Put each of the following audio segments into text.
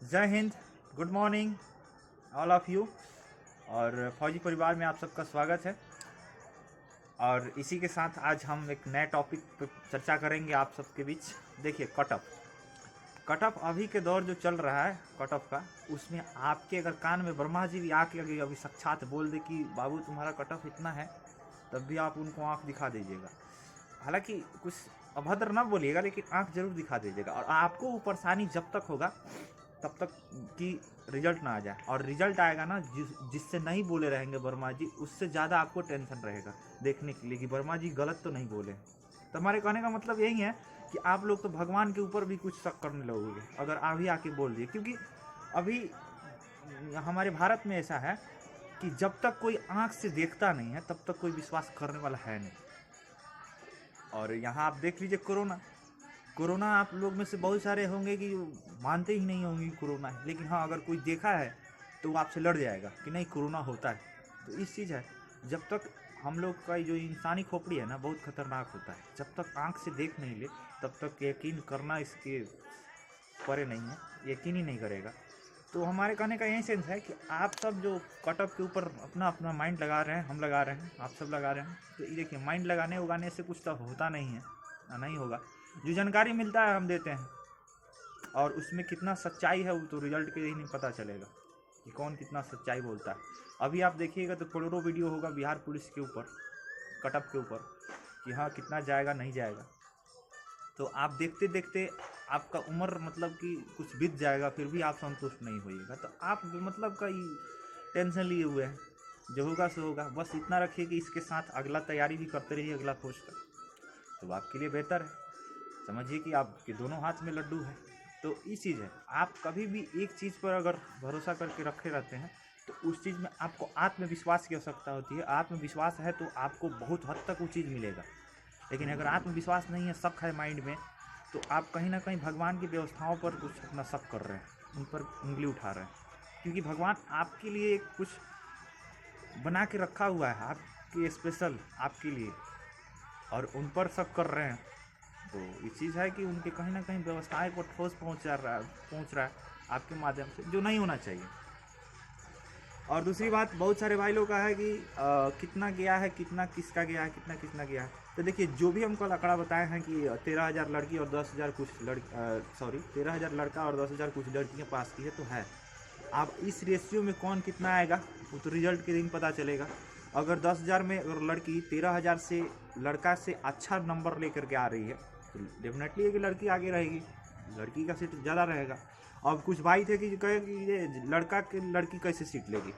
जय Hind, good morning all of you. और फौजी परिवार में आप सबका स्वागत है। और इसी के साथ आज हम एक नए टॉपिक पर चर्चा करेंगे आप सबके बीच। देखिए, कट ऑफ अभी के दौर जो चल रहा है कट ऑफ का, उसमें आपके अगर कान में ब्रह्मा जी भी आके अगर अभी साक्षात बोल दे कि बाबू तुम्हारा कट ऑफ इतना है, तब भी आप उनको आँख दिखा दीजिएगा। हालांकि कुछ अभद्र ना बोलिएगा, लेकिन आँख जरूर दिखा दीजिएगा। और आपको वो परेशानी जब तक होगा तब तक कि रिजल्ट ना आ जाए। और रिजल्ट आएगा ना, जिससे नहीं बोले रहेंगे वर्मा जी, उससे ज़्यादा आपको टेंशन रहेगा देखने के लिए कि वर्मा जी गलत तो नहीं बोले। तो हमारे कहने का मतलब यही है कि आप लोग तो भगवान के ऊपर भी कुछ शक करने लगोगे अगर अभी आके बोल दिए। क्योंकि अभी हमारे भारत में ऐसा है कि जब तक कोई आँख से देखता नहीं है तब तक कोई विश्वास करने वाला है नहीं। और यहाँ आप देख लीजिए, कोरोना आप लोग में से बहुत सारे होंगे कि मानते ही नहीं होंगे कि कोरोना है, लेकिन हाँ, अगर कोई देखा है तो वो आपसे लड़ जाएगा कि नहीं कोरोना होता है। तो इस चीज़ है, जब तक हम लोग का जो इंसानी खोपड़ी है ना, बहुत खतरनाक होता है। जब तक आँख से देख नहीं ले तब तक यकीन करना इसके परे नहीं है, यकीन ही नहीं करेगा। तो हमारे कहने का यही सेंस है कि आप सब जो कट ऑफ के ऊपर अपना अपना माइंड लगा रहे हैं, हम लगा रहे हैं, आप सब लगा रहे हैं, तो ये देखिए, माइंड लगाने उगाने से कुछ तो होता नहीं है, नहीं होगा। जो जानकारी मिलता है हम देते हैं, और उसमें कितना सच्चाई है वो तो रिजल्ट के ही नहीं पता चलेगा कि कौन कितना सच्चाई बोलता है। अभी आप देखिएगा तो करोड़ों वीडियो होगा बिहार पुलिस के ऊपर, कट ऑफ के ऊपर, कि हाँ कितना जाएगा नहीं जाएगा। तो आप देखते देखते आपका उम्र मतलब कि कुछ बीत जाएगा, फिर भी आप संतुष्ट नहीं होइएगा। तो आप मतलब का टेंशन लिए हुए हैं, जो होगा सो होगा। बस इतना रखिए कि इसके साथ अगला तैयारी भी करते रहिए, अगला पोस्ट का, तो आपके लिए बेहतर है। समझिए कि आपके दोनों हाथ में लड्डू है। तो इस चीज़ है, आप कभी भी एक चीज़ पर अगर भरोसा करके रखे रहते हैं तो उस चीज़ में आपको आत्मविश्वास की आवश्यकता होती है। आत्मविश्वास है तो आपको बहुत हद तक वो चीज़ मिलेगा। लेकिन अगर आत्मविश्वास नहीं है, शक है माइंड में, तो आप कहीं ना कहीं भगवान की व्यवस्थाओं पर कुछ अपना शक कर रहे हैं, उन पर उंगली उठा रहे हैं। क्योंकि भगवान आपके लिए कुछ बना के रखा हुआ है, आपके स्पेशल आपके लिए, और उन पर शक कर रहे हैं। तो ये चीज़ है कि उनके कहीं ना कहीं व्यवस्थाएं को ठोस पहुंच रहा है आपके माध्यम से, जो नहीं होना चाहिए। और दूसरी बात, बहुत सारे भाई लोग का है कि कितना गया है, कितना किसका गया है, कितना गया है। तो देखिए, जो भी हम कल आंकड़ा बताए हैं कि 13,000 लड़की और 10,000 कुछ 13,000 लड़का और 10,000 कुछ लड़कियाँ पास की है, तो है। अब इस रेशियो में कौन कितना आएगा वो तो रिजल्ट के दिन पता चलेगा। अगर 10,000 में अगर लड़की 13,000 से लड़का से अच्छा नंबर लेकर के आ रही है तो डेफिनेटली है कि लड़की आगे रहेगी, लड़की का सीट ज़्यादा रहेगा। अब कुछ भाई थे कि कहे कि ये लड़का की लड़की कैसे सीट लेगी,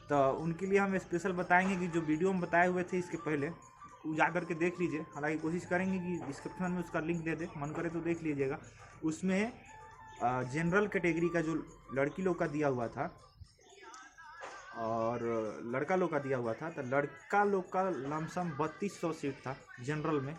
तो उनके लिए हम स्पेशल बताएंगे कि जो वीडियो हम बताए हुए थे इसके पहले, वो जा करके देख लीजिए। हालांकि कोशिश करेंगे कि डिस्क्रिप्शन में उसका लिंक दे दे, मन करे तो देख लीजिएगा। उसमें जनरल कैटेगरी का जो लड़की लोग का दिया हुआ था और लड़का लोग का दिया हुआ था, तो लड़का लोग का लमसम 3200 सीट था जनरल में,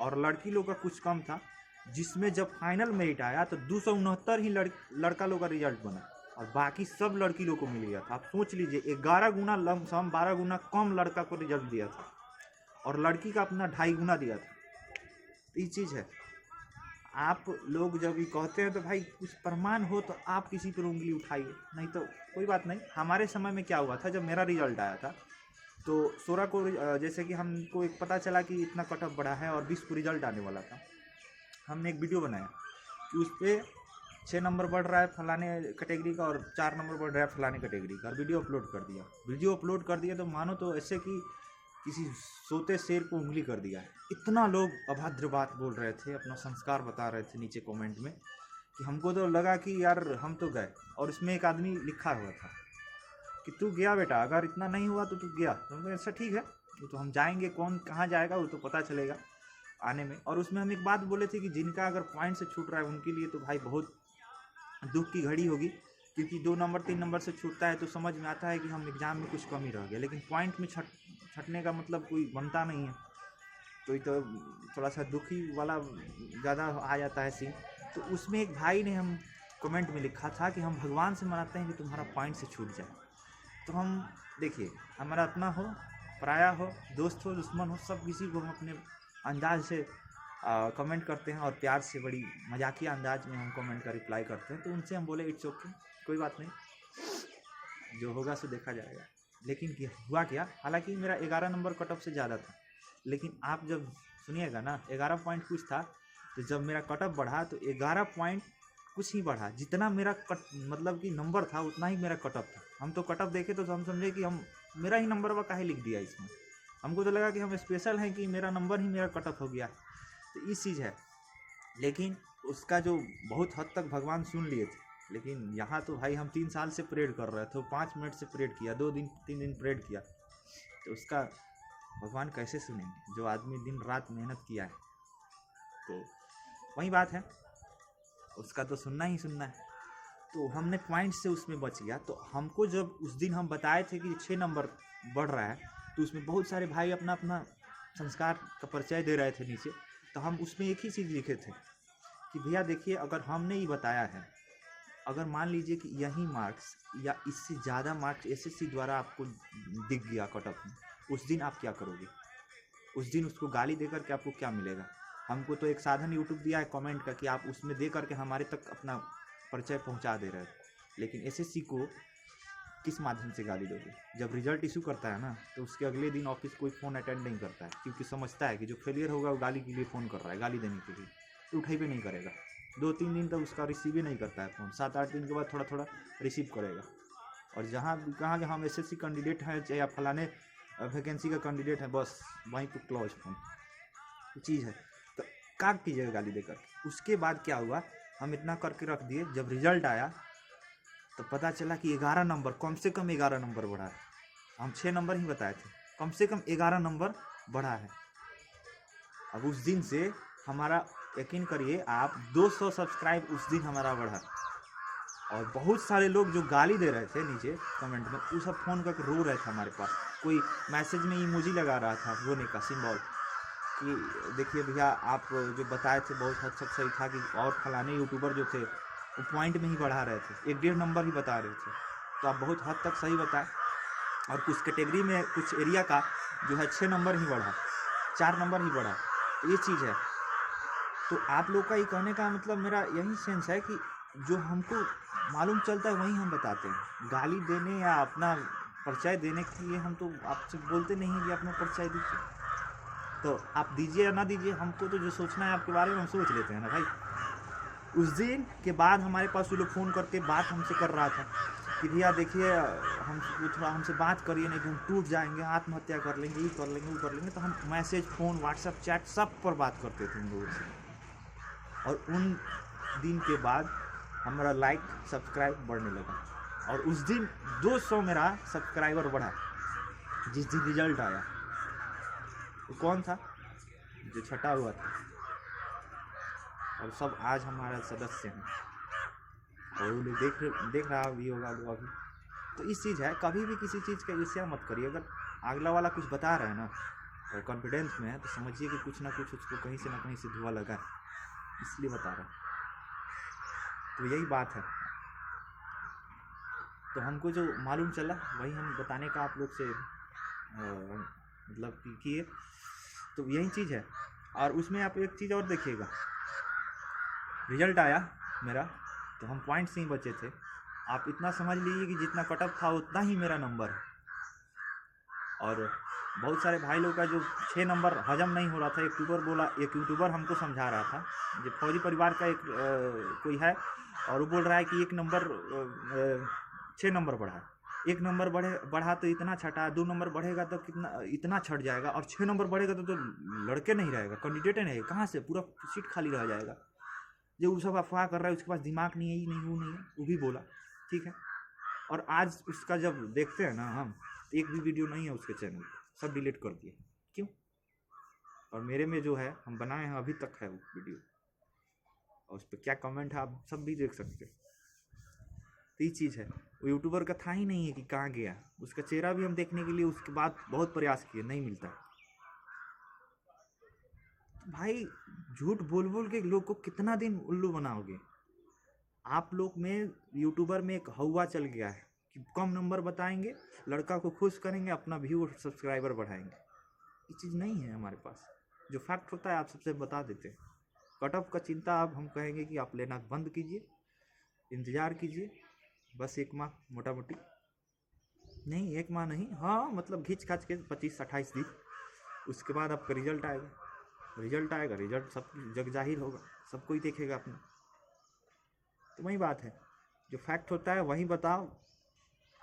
और लड़की लोग का कुछ कम था। जिसमें जब फाइनल मेरिट आया तो 269 ही लड़का लोग का रिजल्ट बना, और बाकी सब लड़की लोग को मिल गया था। आप सोच लीजिए, 11 गुना लमसम 12 गुना कम लड़का को रिजल्ट दिया था, और लड़की का अपना 2.5 गुना दिया था। तो ये चीज़ है, आप लोग जब ये कहते हैं तो भाई कुछ प्रमाण हो तो आप किसी पर उंगली उठाइए, नहीं तो कोई बात नहीं। हमारे समय में क्या हुआ था, जब मेरा रिजल्ट आया था तो 16 को जैसे कि हमको एक पता चला कि इतना कट ऑफ बढ़ा है और 20 को रिजल्ट आने वाला था, हमने एक वीडियो बनाया कि उस पर 6 नंबर बढ़ रहा है फलाने कैटेगरी का और 4 नंबर बढ़ रहा है फलाने कैटेगरी का, और वीडियो अपलोड कर दिया। तो मानो तो ऐसे कि किसी सोते शेर को उंगली कर दिया है। इतना लोग अभद्र बात बोल रहे थे, अपना संस्कार बता रहे थे नीचे कमेंट में, कि हमको तो लगा कि यार हम तो गए। और इसमें एक आदमी लिखा हुआ था कि तू गया बेटा, अगर इतना नहीं हुआ तो तू गया। तो ऐसा ठीक है, वो तो हम जाएंगे, कौन कहाँ जाएगा वो तो पता चलेगा आने में। और उसमें हम एक बात बोले थे कि जिनका अगर पॉइंट से छूट रहा है उनके लिए तो भाई बहुत दुख की घड़ी होगी, क्योंकि 2 नंबर 3 नंबर से छूटता है तो समझ में आता है कि हम एग्ज़ाम में कुछ कमी रह गया, लेकिन पॉइंट में छटने का मतलब कोई बनता नहीं है। तो ये तो थोड़ा सा दुखी वाला ज़्यादा आ जाता है सीन। तो उसमें एक भाई ने हम कमेंट में लिखा था कि हम भगवान से मनाते हैं कि तुम्हारा पॉइंट से छूट जाए। तो हम देखिए, हमारा अपना हो, पराया हो, दोस्त हो, दुश्मन हो, सब किसी को हम अपने अंदाज से कमेंट करते हैं और प्यार से बड़ी मजाकिया अंदाज में हम कमेंट का रिप्लाई करते हैं, तो उनसे हम बोले इट्स ओके, कोई बात नहीं, जो होगा सो देखा जाएगा। लेकिन हुआ क्या, हालांकि मेरा 11 नंबर कट ऑफ से ज़्यादा था, लेकिन आप जब सुनिएगा ना 11 पॉइंट कुछ था, तो जब मेरा कट ऑफ बढ़ा तो 11 पॉइंट कुछ ही बढ़ा, जितना मेरा कट मतलब कि नंबर था उतना ही मेरा कट ऑफ था। हम तो कट ऑफ देखे तो हम समझे कि हम मेरा ही नंबर काहे लिख दिया इसमें, हमको तो लगा कि हम स्पेशल हैं कि मेरा नंबर ही मेरा कट ऑफ हो गया, तो इस चीज़ है। लेकिन उसका जो बहुत हद तक भगवान सुन लिए थे, लेकिन यहाँ तो भाई हम 3 साल से प्रेड कर रहे थे, 5 मिनट से प्रेड किया, 3 दिन प्रेड किया, तो उसका भगवान कैसे सुनेंगे, जो आदमी दिन रात मेहनत किया है। तो वही बात है, उसका तो सुनना ही सुनना है। तो हमने पॉइंट से उसमें बच गया। तो हमको जब उस दिन हम बताए थे कि 6 नंबर बढ़ रहा है, तो उसमें बहुत सारे भाई अपना अपना संस्कार का परिचय दे रहे थे नीचे, तो हम उसमें एक ही चीज़ लिखे थे कि भैया देखिए, अगर हमने ही बताया है, अगर मान लीजिए कि यही मार्क्स या इससे ज़्यादा मार्क्स एसएससी द्वारा आपको दिख गया कट ऑफ में, उस दिन आप क्या करोगे? उस दिन उसको गाली देकर के आपको क्या मिलेगा? हमको तो एक साधन यूट्यूब दिया है कमेंट का कि आप उसमें दे करके हमारे तक अपना परिचय पहुंचा दे रहे थे, लेकिन एसएससी को किस माध्यम से गाली दोगे? जब रिजल्ट इशू करता है ना, तो उसके अगले दिन ऑफिस कोई फ़ोन अटेंड नहीं करता है, क्योंकि समझता है कि जो फेलियर होगा वो गाली के लिए फ़ोन कर रहा है, गाली देने के लिए, तो उठाई भी नहीं करेगा। 2-3 दिन तक उसका रिसीव ही नहीं करता है फ़ोन, 7-8 दिन के बाद थोड़ा थोड़ा रिसीव करेगा। और जहाँ कहाँ कि हम एसएससी कैंडिडेट हैं या फलाने वैकेंसी का कैंडिडेट है, बस वहीं पर क्लोज फोन चीज़ है। तो काट कीजिएगा गाली देकर। उसके बाद क्या हुआ, हम इतना करके रख दिए, जब रिजल्ट आया तो पता चला कि 11 नंबर, कम से कम 11 नंबर बढ़ा है। हम 6 नंबर ही बताए थे, कम से कम 11 नंबर बढ़ा है। अब उस दिन से हमारा, यकीन करिए आप, 200 सब्सक्राइब उस दिन हमारा बढ़ा। और बहुत सारे लोग जो गाली दे रहे थे नीचे कमेंट में, वो सब फ़ोन करके रो रहे थे हमारे पास। कोई मैसेज में इमोजी लगा रहा था रोने का सिंबल कि देखिए भैया आप जो बताए थे बहुत हद तक सही था, कि और फलाने यूट्यूबर जो थे वो पॉइंट में ही बढ़ा रहे थे, 1-1.5 नंबर ही बता रहे थे, तो आप बहुत हद तक सही बताए। और कुछ कैटेगरी में, कुछ एरिया का जो है 6 नंबर ही बढ़ा, 4 नंबर ही बढ़ा, तो ये चीज़ है। तो आप लोग का ये कहने का मतलब मेरा यही सेंस है कि जो हमको मालूम चलता है वही हम बताते हैं। गाली देने या अपना परिचय देने के लिए हम तो आपसे बोलते नहीं हैं कि अपना परिचय दीजिए, तो आप दीजिए या ना दीजिए, हमको तो जो सोचना है आपके बारे में हम सोच लेते हैं ना भाई। उस दिन के बाद हमारे पास वो लोग फ़ोन करके बात हमसे कर रहा था कि भैया देखिए, हम थोड़ा हमसे बात करिए, नहीं तो हम टूट जाएंगे, आत्महत्या कर लेंगे, ये कर लेंगे, वो कर लेंगे। तो हम मैसेज, फ़ोन, व्हाट्सएप, चैट सब पर बात करते थे उन लोगों से। और उन दिन के बाद हमारा लाइक सब्सक्राइब बढ़ने लगा, और उस दिन 200 मेरा सब्सक्राइबर बढ़ा जिस दिन रिजल्ट आया। तो कौन था जो छटा हुआ था, और सब आज हमारा सदस्य हैं, और वो लोग देख रहा भी होगा वो अभी। तो इस चीज़ है, कभी भी किसी चीज़ का ईर्ष्या मत करिए। अगर अगला वाला कुछ बता रहा है ना और कॉन्फिडेंस में है, तो समझिए कि कुछ ना कुछ उसको कहीं से ना कहीं से धुआं लगा है, इसलिए बता रहा है। तो यही बात है। तो हमको जो मालूम चला वही हम बताने का आप लोग से मतलब किए। तो यही चीज़ है। और उसमें आप एक चीज़ और देखिएगा, रिजल्ट आया मेरा तो हम पॉइंट से ही बचे थे। आप इतना समझ लीजिए कि जितना कट ऑफ था उतना ही मेरा नंबर है। और बहुत सारे भाई लोग का जो 6 नंबर हजम नहीं हो रहा था, एक यूट्यूबर हमको समझा रहा था, जो फौजी परिवार का एक कोई है, और वो बोल रहा है कि 1 नंबर 6 नंबर बढ़ा, 1 नंबर बढ़ा तो इतना छटा, 2 नंबर बढ़ेगा तो कितना इतना छट जाएगा, और 6 नंबर बढ़ेगा तो लड़के नहीं रहेगा, कैंडिडेट नहीं, कहाँ से पूरा सीट खाली रह जाएगा। जो वो सब अफवाह कर रहा है उसके पास दिमाग नहीं है, ये नहीं, वो नहीं है, वो भी बोला ठीक है। और आज उसका जब देखते हैं ना हम, एक भी वीडियो नहीं है उसके चैनल पर, सब डिलीट कर दिए। क्यों? और मेरे में जो है हम बनाए हैं अभी तक है वो वीडियो, और उस पर क्या कमेंट है आप सब भी देख सकते हैं। तो ये चीज़ है, वो यूट्यूबर का था ही नहीं है कि कहाँ गया, उसका चेहरा भी हम देखने के लिए उसके बाद बहुत प्रयास किए, नहीं मिलता। भाई झूठ बोल बोल के लोग को कितना दिन उल्लू बनाओगे। आप लोग में यूट्यूबर में एक हवा चल गया है कि कम नंबर बताएंगे, लड़का को खुश करेंगे, अपना व्यू और सब्सक्राइबर बढ़ाएंगे। ये चीज़ नहीं है हमारे पास। जो फैक्ट होता है आप सबसे बता देते हैं। कट ऑफ का चिंता अब हम कहेंगे कि आप लेना बंद कीजिए, इंतज़ार कीजिए बस 1 माह मोटा मोटी, नहीं 1 माह नहीं, हाँ मतलब घींच खाच के 25-28 दिन, उसके बाद आपका रिजल्ट आएगा। रिजल्ट आएगा, रिजल्ट सब जग जाहिर होगा, सब कोई देखेगा अपना। तो वही बात है, जो फैक्ट होता है वही बताओ,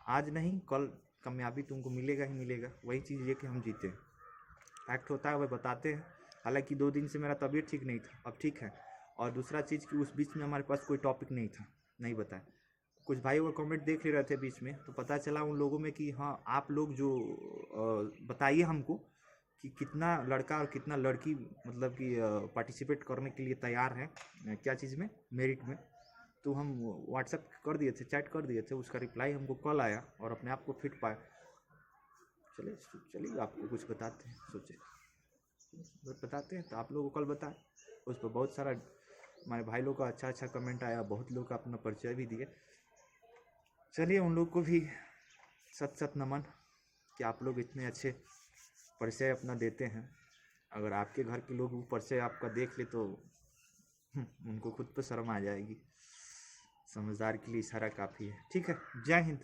आज नहीं कल कामयाबी तुमको मिलेगा ही मिलेगा, वही चीज़ लेके हम जीते हैं। फैक्ट होता है वह बताते हैं। हालांकि 2 दिन से मेरा तबीयत ठीक नहीं था, अब ठीक है। और दूसरा चीज़ कि उस बीच में हमारे पास कोई टॉपिक नहीं था, नहीं बताया। कुछ भाई वो कमेंट देख ले रहे थे बीच में, तो पता चला उन लोगों में कि हाँ आप लोग जो बताइए हमको कि कितना लड़का और कितना लड़की मतलब कि पार्टिसिपेट करने के लिए तैयार है, क्या चीज़ में, मेरिट में। तो हम व्हाट्सएप कर दिए थे, चैट कर दिए थे, उसका रिप्लाई हमको कल आया और अपने आप को फिट पाया। चलिए आपको कुछ बताते हैं, सोचे बताते हैं तो आप लोगों को कल बताएं। उस पर बहुत सारा हमारे भाई लोग का अच्छा कमेंट आया, बहुत लोग का अपना परिचय भी दिए। चलिए उन लोग को भी सत नमन कि आप लोग इतने अच्छे परिचय अपना देते हैं। अगर आपके घर के लोग वो परिचय आपका देख ले तो उनको खुद पर शर्म आ जाएगी। समझदार के लिए इशारा काफ़ी है। ठीक है, जय हिंद।